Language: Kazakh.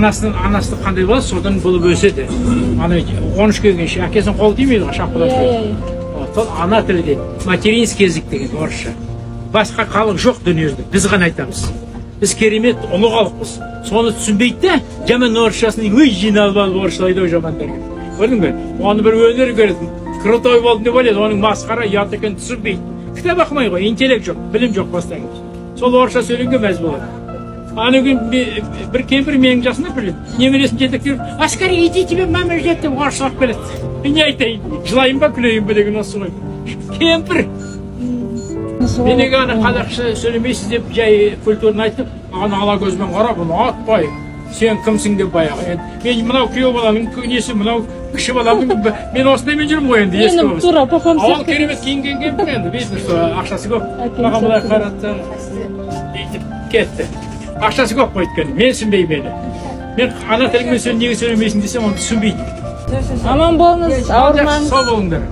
анасы қандай болады, содан болып өседі. Ана 13 келгенше әкесінің қолы тимейді ғой, шапқылап жүреді. Сол ана тілі дейді, материнский язык деген орысша. Басқа халық жоқ дүниежүзінде, біз ғана айтамыз. Біз керемет ұлы халықпыз. Соны түсінбейді де, жаман орысшасын өй жиналып алып орысшалайды ой жамандар. Көрдің бе? Оны бір өнер көреді. Крутой болды деп ойлайды, оның масқара ұят екенін түсінбейді. Кітап оқымай ғой, интеллект жоқ, білім жоқ бастан. Сол орысша сөйлеуге мәз болады. Ана күн бір кемпір менің жасымда біледі. Немересін жетектеп, «Аскари, иди, тебе мама ждет» деп орысшалап келеді. Не айтайын, жылайын ба, күлейін ба деген осы ғой. Кемпір. Менеге ана қазақша сөйлемейсіз деп жай культурны айтып, ана ала көзбен қарап, бұны атпай, сен кімсің деп баяғы. Мен мынау күйеу баланың несі, мынау кіші баланың, мен осындаймен жүрмін ғой енді ескі болсын. Ал керемет киінген кемпір енді, бейсің, ақшасы көп. Маған бұлай қаратты, дейтіп кетті. Ақшасы көп қойды өйткені, мен түсінбеймін. Мен ана тіліңмен неге сөйлемейсің десем, оны түсінбейді. Аман болыңыз, ауырмаңыз. Сау болыңдар.